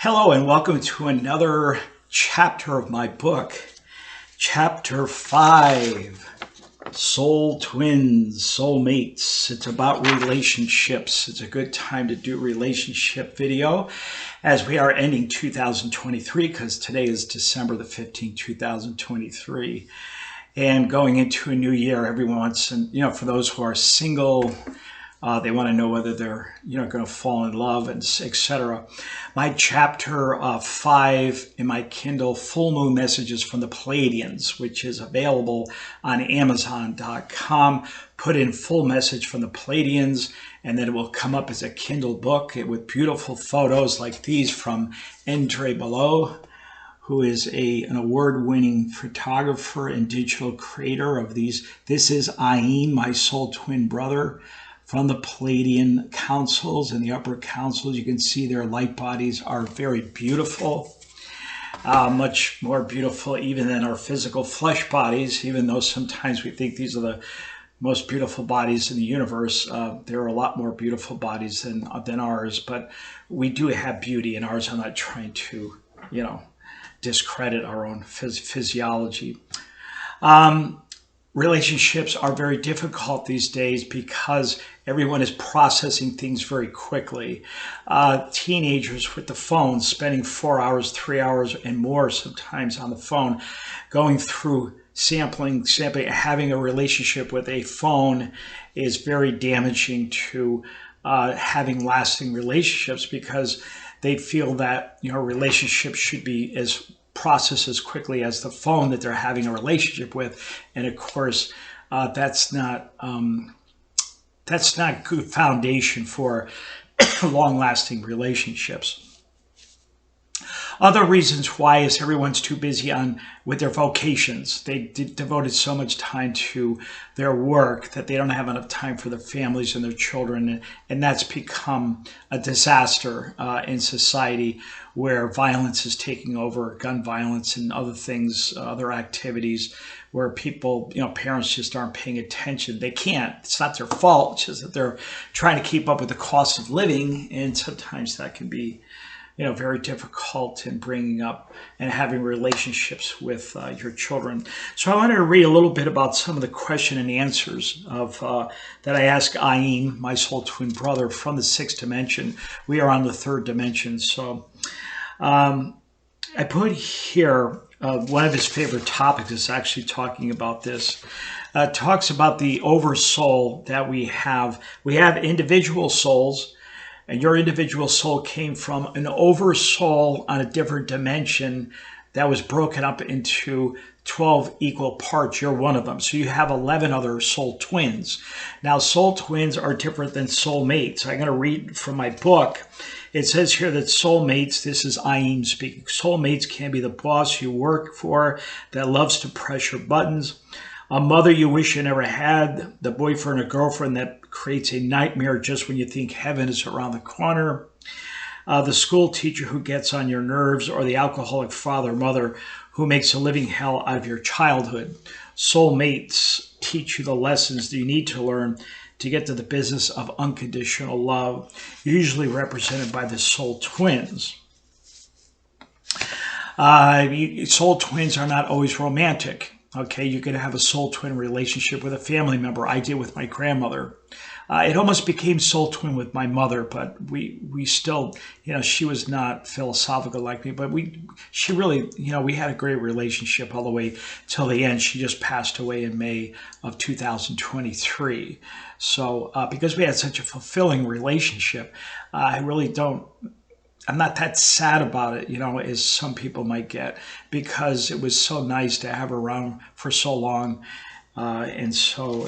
Hello and welcome to another chapter of my book, Chapter 5, Soul Twins, Soulmates. It's about relationships. It's a good time to do relationship video as we are ending 2023 because today is December the 15th, 2023. And going into a new year, everyone wants, and for those who are single, they want to know whether they're, going to fall in love, and etc. My chapter 5 in my Kindle, Full Moon Messages from the Pleiadians, which is available on Amazon.com. Put in full message from the Pleiadians, and then it will come up as a Kindle book with beautiful photos like these from Andre Below, who is an award-winning photographer and digital creator of these. This is Ayin, my soul twin brother, from the Pleiadian councils and the upper councils. You can see their light bodies are very beautiful, much more beautiful even than our physical flesh bodies, even though sometimes we think these are the most beautiful bodies in the universe. There are a lot more beautiful bodies than ours, but we do have beauty in ours. I'm not trying to, discredit our own physiology. Relationships are very difficult these days because everyone is processing things very quickly. Teenagers with the phone, spending 4 hours, 3 hours and more sometimes on the phone, going through sampling, having a relationship with a phone is very damaging to having lasting relationships, because they feel that relationships should be as process as quickly as the phone that they're having a relationship with, and of course that's not good foundation for long-lasting relationships. Other reasons why is everyone's too busy with their vocations. They devoted so much time to their work that they don't have enough time for their families and their children, and that's become a disaster in society, where violence is taking over, gun violence and other things, other activities, where people, parents just aren't paying attention. They can't. It's not their fault. It's just that they're trying to keep up with the cost of living, and sometimes that can be very difficult in bringing up and having relationships with your children. So I wanted to read a little bit about some of the question and answers that I asked Ayin, my soul twin brother, from the 6th dimension. We are on the 3rd dimension. So I put here one of his favorite topics is actually talking about this. Talks about the oversoul that we have. We have individual souls, and your individual soul came from an oversoul on a different dimension that was broken up into 12 equal parts. You're one of them. So you have 11 other soul twins. Now, soul twins are different than soulmates. I'm going to read from my book. It says here that soulmates, this is Ayin speaking, soulmates can be the boss you work for that loves to press your buttons, a mother you wish you never had, the boyfriend or girlfriend that creates a nightmare just when you think heaven is around the corner, the school teacher who gets on your nerves, or the alcoholic father or mother who makes a living hell out of your childhood. Soulmates teach you the lessons that you need to learn to get to the business of unconditional love, usually represented by the soul twins. Soul twins are not always romantic. Okay, you could have a soul twin relationship with a family member. I did with my grandmother. It almost became soul twin with my mother, but we still, she was not philosophical like me, but she really, we had a great relationship all the way till the end. She just passed away in May of 2023. So because we had such a fulfilling relationship, I'm not that sad about it, as some people might get, because it was so nice to have her around for so long. And so,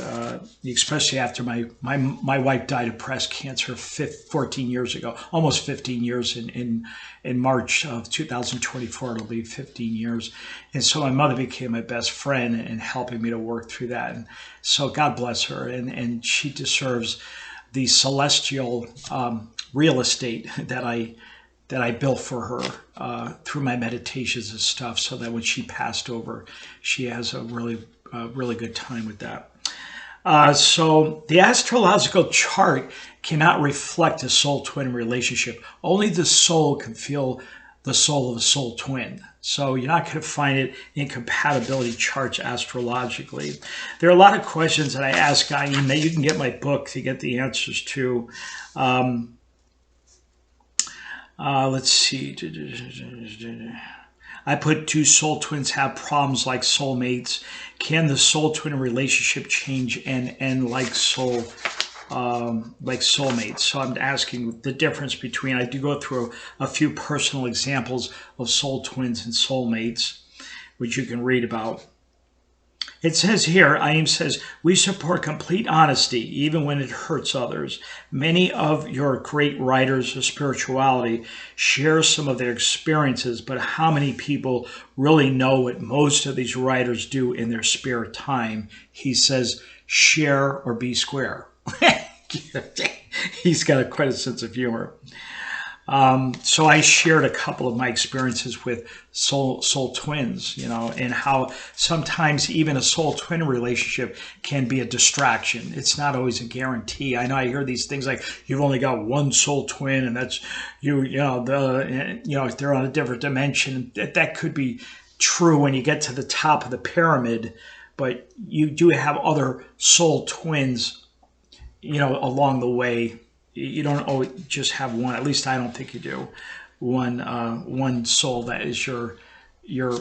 especially after my wife died of breast cancer 14 years ago, almost 15 years in March of 2024, it'll be 15 years. And so my mother became my best friend and helping me to work through that. And so God bless her. And she deserves the celestial real estate that I built for her through my meditations and stuff, so that when she passed over, she has a really good time with that. So the astrological chart cannot reflect a soul twin relationship. Only the soul can feel the soul of a soul twin. So you're not going to find it in compatibility charts astrologically. There are a lot of questions that I ask Ayin that you can get my book to get the answers to. Let's see. I put, do soul twins have problems like soulmates? Can the soul twin relationship change and end like soulmates? So I'm asking the difference between, I do go through a few personal examples of soul twins and soulmates, which you can read about. It says here, Ayin says, we support complete honesty, even when it hurts others. Many of your great writers of spirituality share some of their experiences, but how many people really know what most of these writers do in their spare time? He says, share or be square. He's got quite a sense of humor. So I shared a couple of my experiences with soul twins, and how sometimes even a soul twin relationship can be a distraction. It's not always a guarantee. I know I hear these things like, you've only got one soul twin, and that's if they're on a different dimension. That could be true when you get to the top of the pyramid, but you do have other soul twins, along the way. You don't always just have one. At least I don't think you do. One soul that is your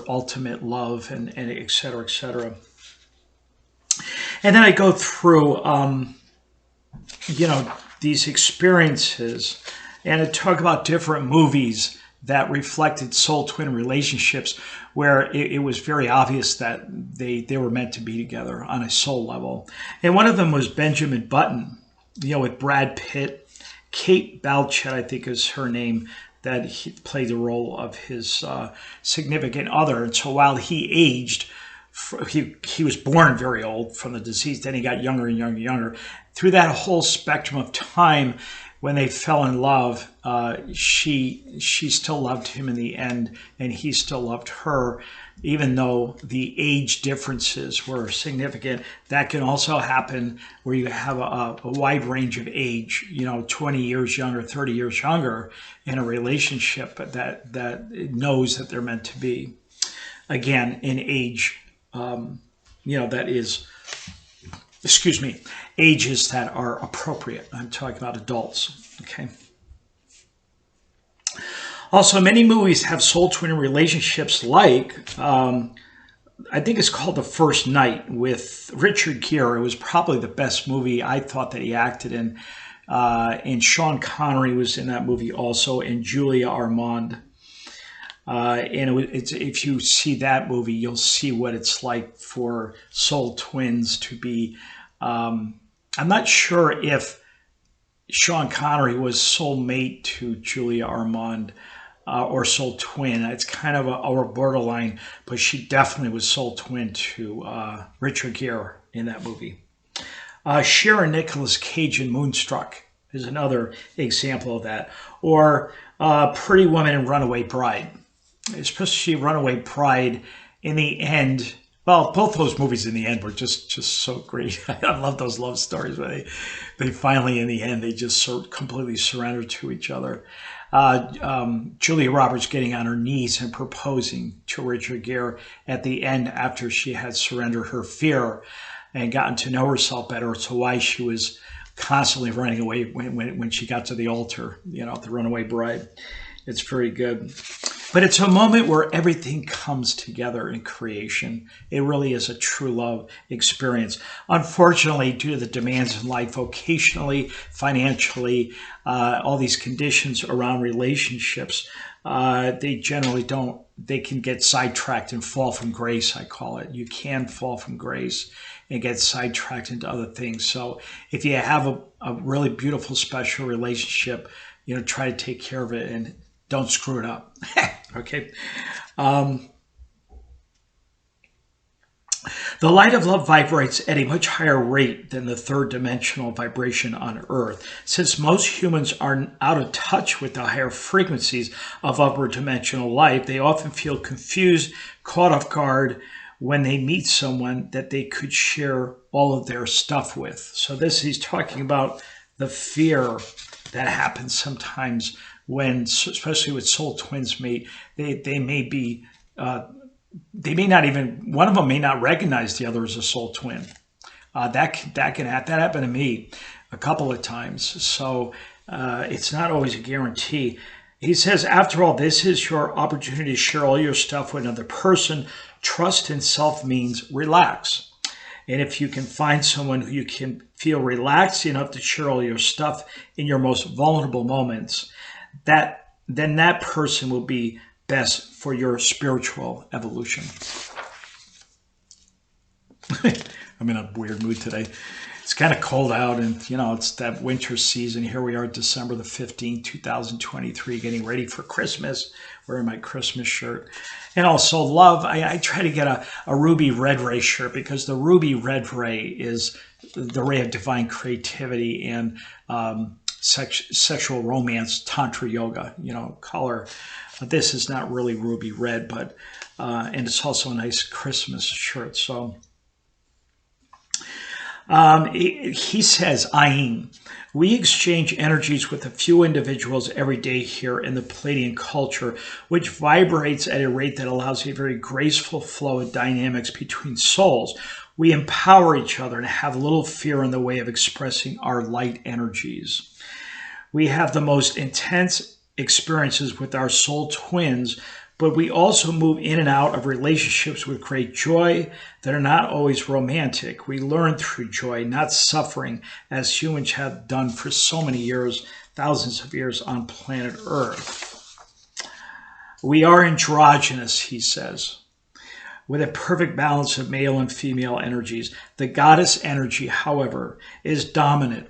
ultimate love, and et cetera, et cetera. And then I go through, these experiences, and I talk about different movies that reflected soul twin relationships, where it was very obvious that they were meant to be together on a soul level. And one of them was Benjamin Button, with Brad Pitt. Kate Blanchett, I think is her name, that he played the role of his significant other. And so while he aged, he was born very old from the disease, then he got younger and younger and younger. Through that whole spectrum of time, when they fell in love, she still loved him in the end, and he still loved her, even though the age differences were significant. That can also happen where you have a wide range of age, 20 years younger, 30 years younger, in a relationship that knows that they're meant to be. Again, in age, that is, ages that are appropriate. I'm talking about adults, okay? Also, many movies have soul twin relationships, like, I think it's called The First Night with Richard Gere. It was probably the best movie I thought that he acted in. And Sean Connery was in that movie also, and Julia Ormond. If you see that movie, you'll see what it's like for soul twins to be. I'm not sure if Sean Connery was soulmate to Julia Ormond, or soul twin. It's kind of a borderline, but she definitely was soul twin to Richard Gere in that movie. Cher and Nicolas Cage in Moonstruck is another example of that. Or Pretty Woman and Runaway Bride. Especially Runaway Bride, in the end, well, both those movies in the end were just so great. I love those love stories where they finally, in the end, they just completely surrender to each other. Julia Roberts getting on her knees and proposing to Richard Gere at the end, after she had surrendered her fear and gotten to know herself better. So why she was constantly running away when she got to the altar, the Runaway Bride. It's very good. But it's a moment where everything comes together in creation. It really is a true love experience. Unfortunately, due to the demands in life, vocationally, financially, all these conditions around relationships, they generally don't, they can get sidetracked and fall from grace, I call it. You can fall from grace and get sidetracked into other things. So if you have a really beautiful, special relationship, try to take care of it and don't screw it up. Okay. The light of love vibrates at a much higher rate than the third dimensional vibration on Earth. Since most humans are out of touch with the higher frequencies of upper dimensional life, they often feel confused, caught off guard when they meet someone that they could share all of their stuff with. So he's talking about the fear that happens sometimes when, especially with soul twins mate, they may be, they may not even, one of them may not recognize the other as a soul twin. That happened to me a couple of times. So it's not always a guarantee. He says, after all, this is your opportunity to share all your stuff with another person. Trust in self means relax. And if you can find someone who you can feel relaxed enough to share all your stuff in your most vulnerable moments, then that person will be best for your spiritual evolution. I'm in a weird mood today. It's kind of cold out, and you know, it's that winter season. Here we are, December the 15th, 2023, getting ready for Christmas, wearing my Christmas shirt. And also love, I try to get a ruby red ray shirt, because the ruby red ray is the ray of divine creativity and sexual romance, tantra yoga, you know, color. This is not really ruby red, but and it's also a nice Christmas shirt. So he says, Ayin, we exchange energies with a few individuals every day here in the Pleiadian culture, which vibrates at a rate that allows a very graceful flow of dynamics between souls. We empower each other and have little fear in the way of expressing our light energies. We have the most intense experiences with our soul twins, but we also move in and out of relationships with great joy that are not always romantic. We learn through joy, not suffering, as humans have done for so many years, thousands of years on planet Earth. We are androgynous, he says, with a perfect balance of male and female energies. The goddess energy, however, is dominant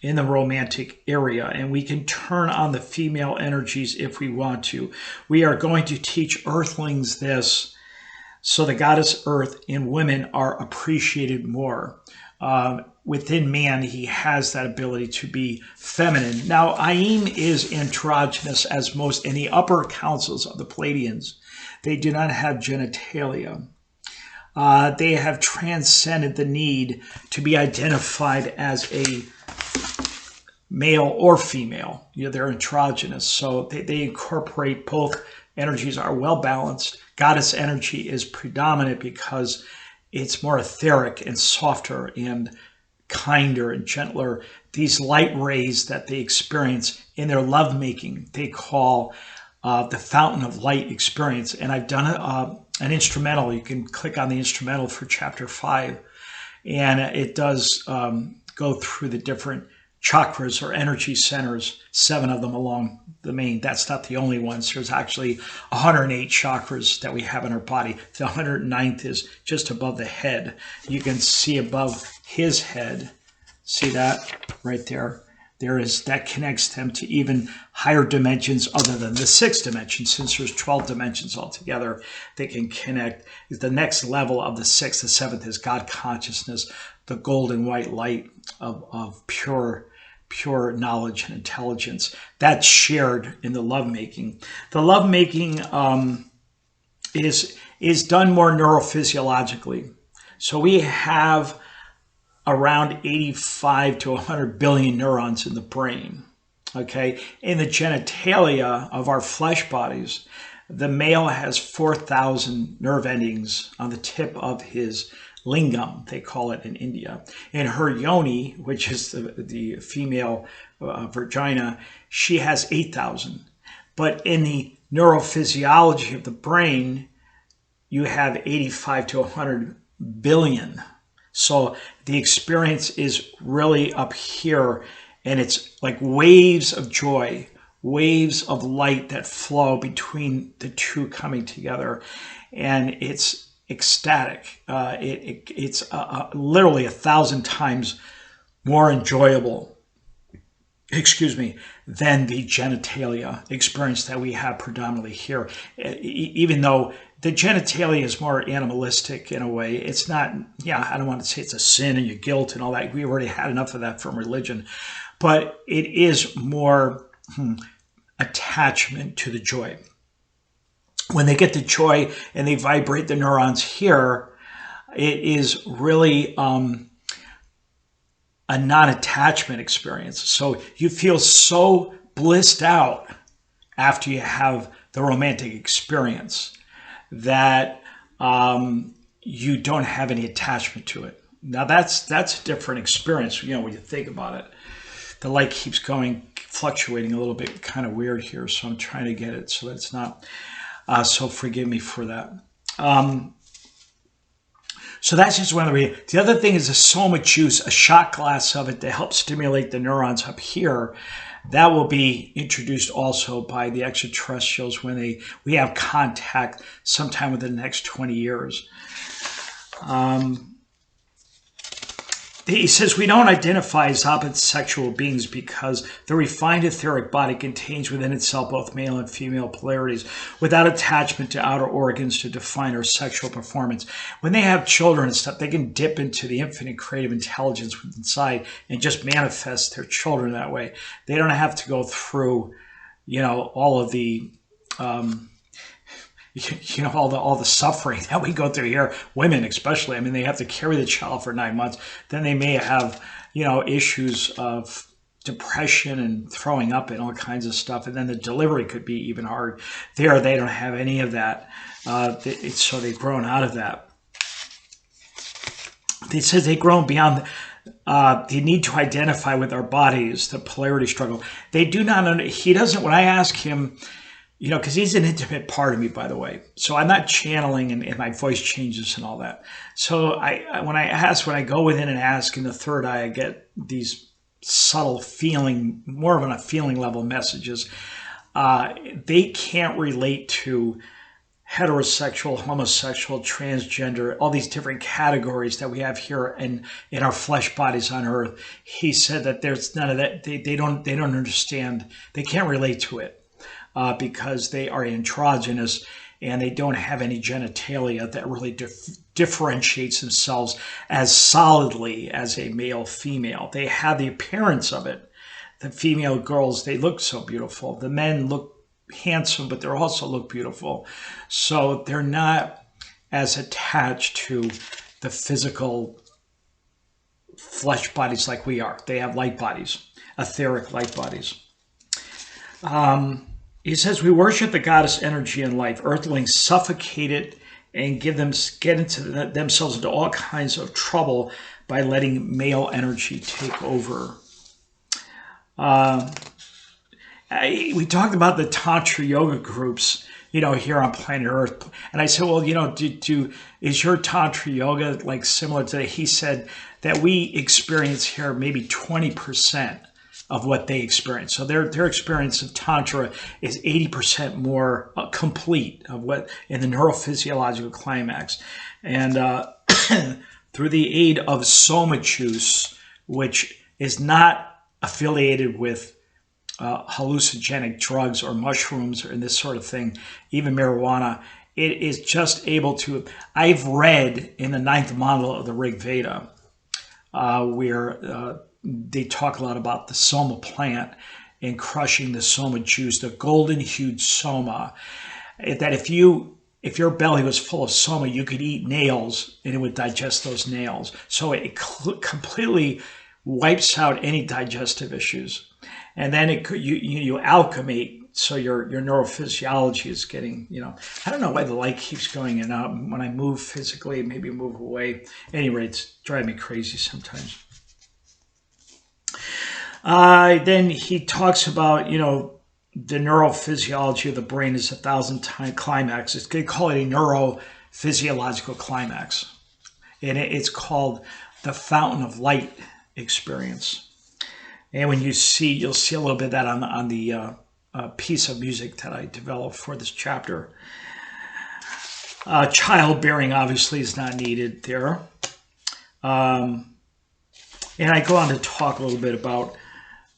in the romantic area, and we can turn on the female energies if we want to. We are going to teach earthlings this, so the goddess earth in women are appreciated more. Within man, he has that ability to be feminine. Now, Ayin is androgynous, as most in the upper councils of the Pleiadians. They do not have genitalia. They have transcended the need to be identified as a male or female. You know, they're androgynous, so they incorporate both energies, are well balanced. Goddess energy is predominant because it's more etheric and softer and kinder and gentler. These light rays that they experience in their lovemaking, they call the Fountain of Light experience. And I've done an instrumental. You can click on the instrumental for chapter 5, and it does go through the different chakras or energy centers, 7 of them along the main. That's not the only ones. There's actually 108 chakras that we have in our body. The 109th is just above the head. You can see above his head. See that right there? That connects them to even higher dimensions other than the 6th dimension. Since there's 12 dimensions altogether, they can connect. The next level of the 6th, the 7th is God consciousness, the golden white light of pure knowledge and intelligence. That's shared in the lovemaking. The lovemaking is done more neurophysiologically. So we have around 85 to 100 billion neurons in the brain. Okay, in the genitalia of our flesh bodies, the male has 4,000 nerve endings on the tip of his lingam, they call it in India. In her yoni, which is the female vagina, she has 8,000. But in the neurophysiology of the brain, you have 85 to 100 billion. So the experience is really up here, and it's like waves of joy, waves of light that flow between the two coming together. And it's ecstatic. It's literally 1,000 times more enjoyable, than the genitalia experience that we have predominantly here. Even though the genitalia is more animalistic in a way, it's not, I don't want to say it's a sin and your guilt and all that. We already had enough of that from religion. But it is more attachment to the joy. When they get the joy and they vibrate the neurons here, it is really a non-attachment experience. So you feel so blissed out after you have the romantic experience, that you don't have any attachment to it. Now that's a different experience, when you think about it. The light keeps going, fluctuating a little bit, kind of weird here, so I'm trying to get it so that it's not, so forgive me for that. So that's just one of the other thing is the soma juice, a shot glass of it to help stimulate the neurons up here. That will be introduced also by the extraterrestrials when we have contact sometime within the next 20 years. He says we don't identify as opposite sexual beings because the refined etheric body contains within itself both male and female polarities without attachment to outer organs to define our sexual performance. When they have children and stuff, they can dip into the infinite creative intelligence inside and just manifest their children that way. They don't have to go through, all of the all the suffering that we go through here, women especially. I mean, they have to carry the child for 9 months. Then they may have, issues of depression and throwing up and all kinds of stuff. And then the delivery could be even hard. There, they don't have any of that. So they've grown out of that. It says they've grown beyond the need to identify with our bodies, the polarity struggle. They do not, he doesn't, when I ask him, because he's an intimate part of me, by the way. So I'm not channeling and my voice changes and all that. So when I go within and ask in the third eye, I get these subtle feeling, more of on a feeling level messages. They can't relate to heterosexual, homosexual, transgender, all these different categories that we have here in our flesh bodies on Earth. He said that there's none of that. They don't understand. They can't relate to it. Because they are androgynous and they don't have any genitalia that really differentiates themselves as solidly as a male-female. They have the appearance of it. The female girls, they look so beautiful. The men look handsome, but they also look beautiful. So they're not as attached to the physical flesh bodies like we are. They have light bodies, etheric light bodies. He says, we worship the goddess energy and life. Earthlings suffocate it and get themselves into all kinds of trouble by letting male energy take over. We talked about the Tantra yoga groups, here on planet Earth. And I said, well, is your Tantra yoga like similar to that? He said that we experience here maybe 20% of what they experience. So their experience of Tantra is 80% more complete of what in the neurophysiological climax. And through the aid of soma juice, which is not affiliated with hallucinogenic drugs or mushrooms or this sort of thing, even marijuana, it is just able to, I've read in the 9th mandala of the Rig Veda, where they talk a lot about the soma plant and crushing the soma juice, the golden hued soma, that if your belly was full of soma, you could eat nails and it would digest those nails. So it completely wipes out any digestive issues. And then you alchemate, so your neurophysiology is getting, I don't know why the light keeps going in and out. When I move physically, maybe move away. At any rate, it's driving me crazy sometimes. Then he talks about, the neurophysiology of the brain is 1,000-time climax. They call it a neurophysiological climax. And it's called the fountain of light experience. And when you'll see a little bit of that on the piece of music that I developed for this chapter. Childbearing obviously is not needed there. And I go on to talk a little bit about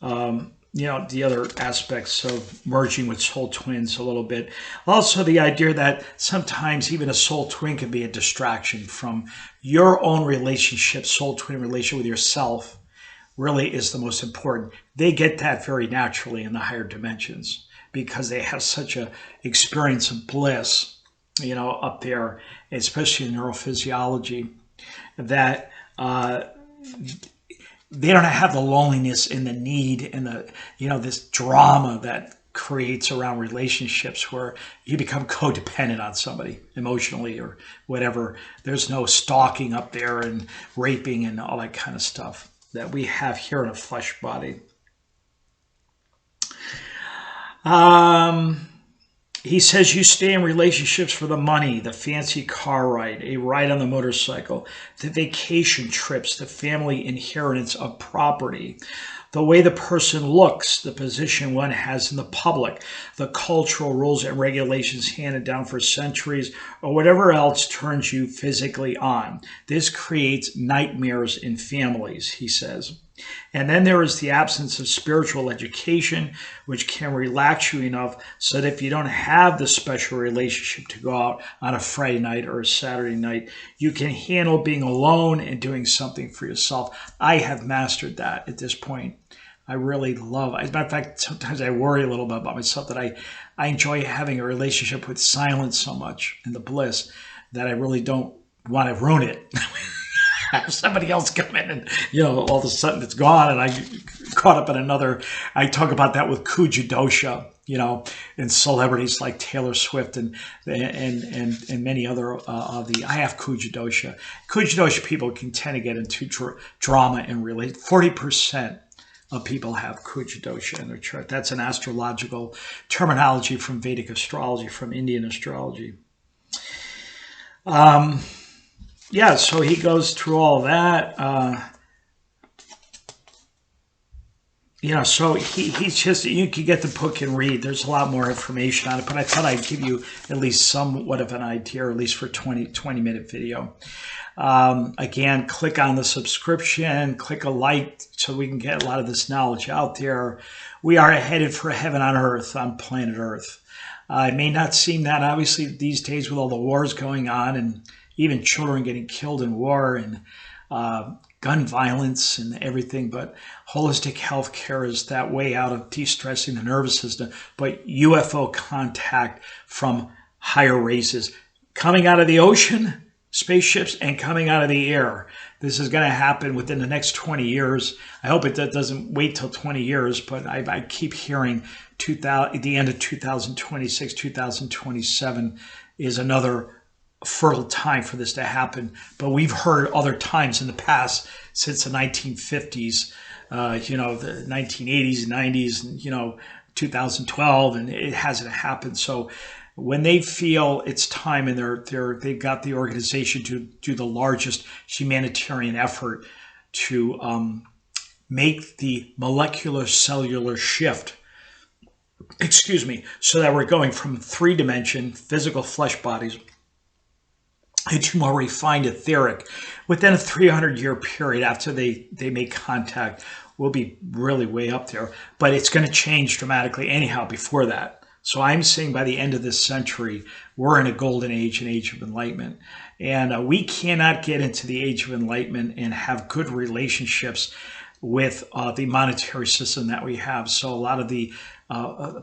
the other aspects of merging with soul twins a little bit. Also, the idea that sometimes even a soul twin can be a distraction from your own relationship, soul twin relationship with yourself really is the most important. They get that very naturally in the higher dimensions because they have such a experience of bliss, up there, especially in neurophysiology, that they don't have the loneliness and the need and the, this drama that creates around relationships where you become codependent on somebody emotionally or whatever. There's no stalking up there and raping and all that kind of stuff that we have here in a flesh body. He says you stay in relationships for the money, the fancy car ride, a ride on the motorcycle, the vacation trips, the family inheritance of property, the way the person looks, the position one has in the public, the cultural rules and regulations handed down for centuries, or whatever else turns you physically on. This creates nightmares in families, he says. And then there is the absence of spiritual education, which can relax you enough so that if you don't have the special relationship to go out on a Friday night or a Saturday night, you can handle being alone and doing something for yourself. I have mastered that at this point. I really love, as a matter of fact, sometimes I worry a little bit about myself that I enjoy having a relationship with silence so much and the bliss that I really don't want to ruin it. Have somebody else come in and, all of a sudden it's gone and I caught up in another. I talk about that with Kuja dosha, and celebrities like Taylor Swift and many other I have Kuja dosha. Kuja dosha people can tend to get into drama and relate. 40% of people have Kuja dosha in their chart. That's an astrological terminology from Vedic astrology, from Indian astrology. Yeah, so he goes through all that. So he's just, you can get the book and read. There's a lot more information on it, but I thought I'd give you at least somewhat of an idea, or at least for 20-minute video. Again, click on the subscription, click a like so we can get a lot of this knowledge out there. We are headed for heaven on earth, on planet Earth. It may not seem that, obviously, these days with all the wars going on and even children getting killed in war and gun violence and everything, but holistic health care is that way out of de-stressing the nervous system. But UFO contact from higher races coming out of the ocean, spaceships, and coming out of the air. This is going to happen within the next 20 years. I hope it doesn't wait till 20 years, but I keep hearing the end of 2026, 2027 is another fertile time for this to happen. But we've heard other times in the past since the 1950s, the 1980s, 90s, and 2012, and it hasn't happened. So when they feel it's time and they've got the organization to do the largest humanitarian effort to make the molecular cellular shift, so that we're going from 3-dimension physical flesh bodies into more refined etheric within a 300-year period after they make contact, we'll be really way up there. But it's going to change dramatically anyhow before that. So I'm saying by the end of this century, we're in a golden age, an age of enlightenment. And we cannot get into the age of enlightenment and have good relationships with the monetary system that we have. So a lot of the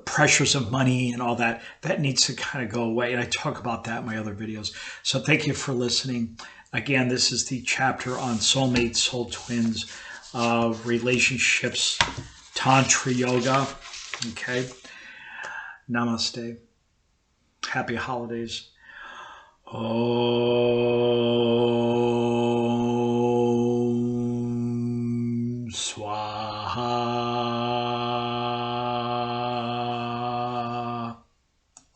pressures of money and all that needs to kind of go away. And I talk about that in my other videos. So thank you for listening. Again, this is the chapter on soulmates, soul twins, relationships, Tantra yoga. Okay. Namaste. Happy holidays. Om Swaha.